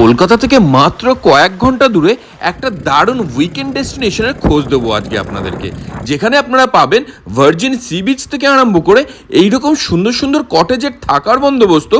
কলকাতা থেকে মাত্র কয়েক ঘন্টা দূরে একটা দারুণ উইকেন্ড ডেস্টিনেশনের খোঁজ দেবো আজকে আপনাদেরকে, যেখানে আপনারা পাবেন ভার্জিন সি বিচ থেকে আরম্ভ করে এইরকম সুন্দর সুন্দর কটেজের থাকার বন্দোবস্ত,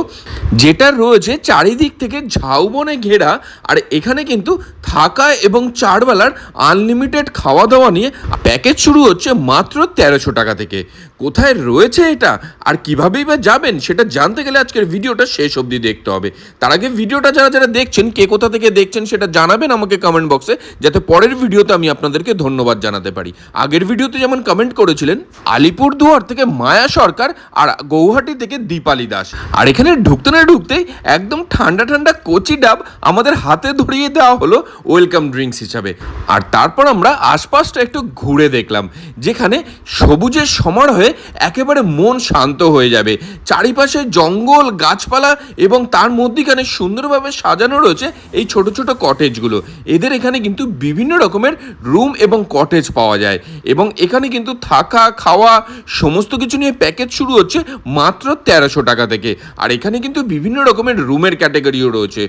যেটা রয়েছে চারিদিক থেকে ঝাউবনে ঘেরা। আর এখানে কিন্তু থাকা এবং 4 বেলার আনলিমিটেড খাওয়া দাওয়া নিয়ে প্যাকেজ শুরু হচ্ছে মাত্র 1300 টাকা থেকে। কোথায় রয়েছে এটা আর কীভাবেই বা যাবেন সেটা জানতে গেলে আজকের ভিডিওটা শেষ অবধি দেখতে হবে। তার আগে ভিডিওটা যারা যারা দেখছেন, কে কোথা থেকে দেখছেন সেটা জানাবেন আমাকে কমেন্ট বক্সে, যাতে পরের ভিডিওতে আমি আপনাদেরকে ধন্যবাদ জানাতে পারি। আগের ভিডিওতে যেমন কমেন্ট করেছিলেন আলিপুরদুয়ার থেকে মায়া সরকার আর গৌহাটি থেকে দীপালি দাস। আর এখানে ঢুকতে না ঢুকতেই একদম ঠান্ডা ঠান্ডা কচি ডাব আমাদের হাতে ধরিয়ে দেওয়া হলো ওয়েলকাম ড্রিঙ্কস হিসাবে। আর তারপর আমরা আশপাশটা একটু ঘুরে দেখলাম, যেখানে সবুজের সমারোহে একেবারে মন শান্ত হয়ে যাবে। চারিপাশে জঙ্গল, গাছপালা এবং তার মধ্যিখানে সুন্দরভাবে সাজানো রয়েছে এই ছোট ছোট কটেজগুলো। এদের এখানে কিন্তু বিভিন্ন রকমের রুম এবং কটেজ পাওয়া যায়, এবং এখানে কিন্তু থাকা খাওয়া সমস্ত কিছু নিয়ে প্যাকেজ শুরু হচ্ছে মাত্র 1300 টাকা থেকে। আর এখানে কিন্তু বিভিন্ন রকমের রুমের ক্যাটাগরিও রয়েছে।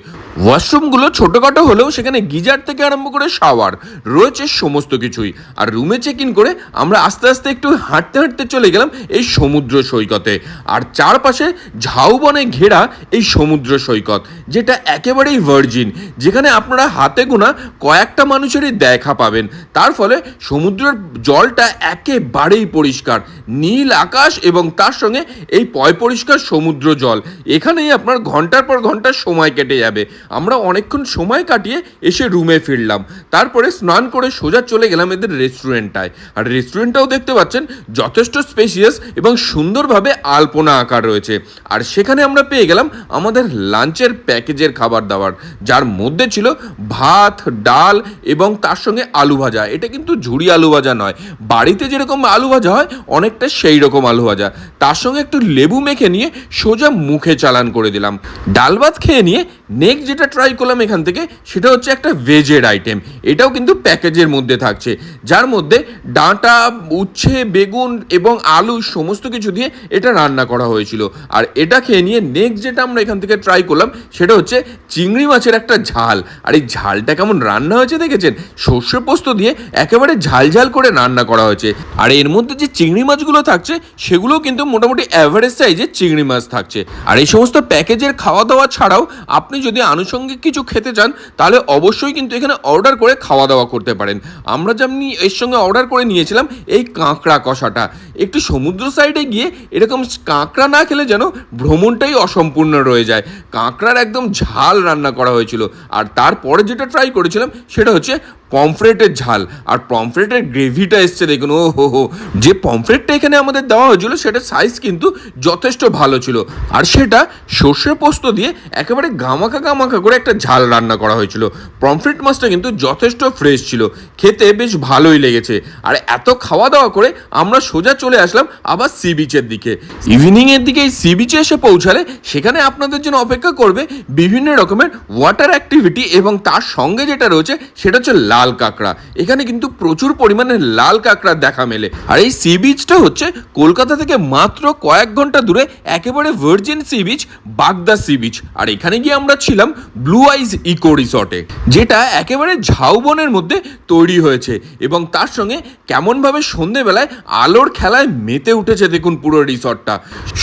ওয়াশরুমগুলো ছোটোখাটো হলেও সেখানে গিজার থেকে আরম্ভ করে শাওয়ার রয়েছে সমস্ত কিছুই। আর রুমে চেক ইন করে আমরা আস্তে আস্তে একটু হাঁটতে হাঁটতে চলে গেলাম এই সমুদ্র সৈকতে। আর চারপাশে ঝাউবনে ঘেরা এই সমুদ্র সৈকত, যেটা একেবারেই ভার্জিন, যেখানে আপনারা হাতে গোনা কয়েকটা মানুষেরই দেখা পাবেন। তার ফলে সমুদ্রের জলটা একেবারেই পরিষ্কার, নীল আকাশ এবং তার সঙ্গে এই পরিষ্কার সমুদ্র জল। এখানেই আপনার ঘন্টার পর ঘন্টা সময় কেটে যাবে। আমরা অনেকক্ষণ সময় কাটিয়ে এসে রুমে ফিরলাম, তারপরে স্নান করে সোজা চলে গেলাম এদের রেস্টুরেন্টটায়। আর রেস্টুরেন্টটাও দেখতে পাচ্ছেন যথেষ্ট স্পেশিয়াস এবং সুন্দরভাবে আলপনা আকার রয়েছে। আর সেখানে আমরা পেয়ে গেলাম আমাদের লাঞ্চের প্যাকেজের খাবার দাবার, যার মধ্যে ছিল ভাত, ডাল এবং তার সঙ্গে আলু ভাজা। এটা কিন্তু ঝুড়ি আলু ভাজা নয়, বাড়িতে যেরকম আলু ভাজা হয় অনেকটা সেই রকম আলু ভাজা। তার সঙ্গে একটু লেবু মেখে নিয়ে সোজা মুখে চালান করে দিলাম। ডাল ভাত খেয়ে নিয়ে নেক্সট যেটা ট্রাই করলাম এখান থেকে, সেটা হচ্ছে একটা ভেজের আইটেম। এটাও কিন্তু প্যাকেজের মধ্যে থাকছে, যার মধ্যে ডাঁটা, উচ্ছে, বেগুন এবং আলু সমস্ত কিছু দিয়ে এটা রান্না করা হয়েছিল। আর এটা খেয়ে নিয়ে নেক্সট যেটা আমরা এখান থেকে ট্রাই করলাম সেটা হচ্ছে চিংড়ি মাছের একটা ঝাল। আর এই ঝালটা কেমন রান্না হয়েছে দেখেছেন, সর্ষে পোস্ত দিয়ে একেবারে ঝাল ঝাল করে রান্না করা হয়েছে। আর এর মধ্যে যে চিংড়ি মাছগুলো থাকছে সেগুলো কিন্তু মোটামুটি অ্যাভারেজ সাইজের চিংড়ি মাছ থাকছে। আর এই সমস্ত প্যাকেজের খাওয়া দাওয়া ছাড়াও আপনি যদি আনুষঙ্গিক কিছু খেতে চান তাহলে অবশ্যই কিন্তু এখানে অর্ডার করে খাওয়া দাওয়া করতে পারেন। আমরা যেমনি এর সঙ্গে অর্ডার করে নিয়েছিলাম এই কাঁকড়া কষাটা। একটু সমুদ্র সাইডে গিয়ে এরকম কাঁকড়া না খেলে যেন ভ্রমণটাই অসম্পূর্ণ রয়ে যায়। কাঁকড়ার একদম ঝাল রান্না করা হয়েছিল। আর তারপরে যেটা ট্রাই করেছিলাম সেটা হচ্ছে পমফ্রেটের ঝাল। আর পমফ্রেটের গ্রেভিটা এসছে দেখুন, ও হো হো। যে পমফ্রেটটা এখানে আমাদের দেওয়া হয়েছিল সেটার সাইজ কিন্তু যথেষ্ট ভালো ছিল। আর সেটা সর্ষে পোস্ত দিয়ে একেবারে গামাখা গামাখা করে একটা ঝাল রান্না করা হয়েছিল। পমফ্রেট মাছটা কিন্তু যথেষ্ট ফ্রেশ ছিল, খেতে বেশ ভালোই লেগেছে। আর এত খাওয়া দাওয়া করে আমরা সোজা চলে আসলাম আবার সি বিচের দিকে। ইভিনিংয়ের দিকে এই সি বিচে এসে পৌঁছালে সেখানে আপনাদের জন্য অপেক্ষা করবে বিভিন্ন রকমের ওয়াটার অ্যাক্টিভিটি, এবং তার সঙ্গে যেটা রয়েছে সেটা হচ্ছে লাল কাঁকড়া। এখানে কিন্তু প্রচুর পরিমাণে লাল কাঁকড়া দেখা মেলে। আর এই সি বিচটা হচ্ছে কলকাতা থেকে মাত্র কয়েক ঘন্টা দূরে একেবারে ভার্জিন সি বিচ, বাগদা সি বিচ। আর এখানে গিয়ে আমরা ছিলাম ব্লু আইজ ইকো রিসর্টে, যেটা একেবারে ঝাউবনের মধ্যে তৈরি হয়েছে। এবং তার সঙ্গে কেমনভাবে সন্ধেবেলায় আলোর খেলায় মেতে উঠেছে দেখুন পুরো রিসর্টটা।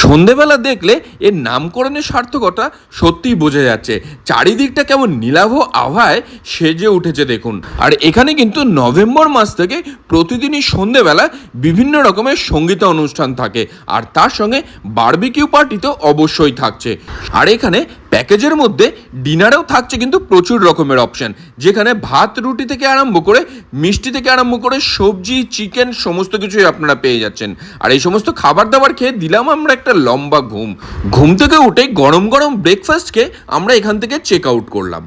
সন্ধেবেলা দেখলে এর নামকরণের সার্থকতা সত্যিই বোঝা যাচ্ছে। চারিদিকটা কেমন নীলাভ আভায় সেজে উঠেছে দেখুন। আর এখানে কিন্তু নভেম্বর মাস থেকে প্রতিদিনই সন্ধেবেলা বিভিন্ন রকমের সঙ্গীত অনুষ্ঠান থাকে, আর তার সঙ্গে বারবিকিউ পার্টি তো অবশ্যই থাকছে। আর এখানে প্যাকেজের মধ্যে ডিনারেও থাকছে কিন্তু প্রচুর রকমের অপশান, যেখানে ভাত রুটি থেকে আরম্ভ করে মিষ্টি থেকে আরম্ভ করে সবজি, চিকেন সমস্ত কিছুই আপনারা পেয়ে যাচ্ছেন। আর এই সমস্ত খাবার দাবার খেয়ে দিলাম আমরা একটা লম্বা ঘুম থেকে উঠে গরম গরম ব্রেকফাস্ট খেয়ে আমরা এখান থেকে চেক আউট করলাম।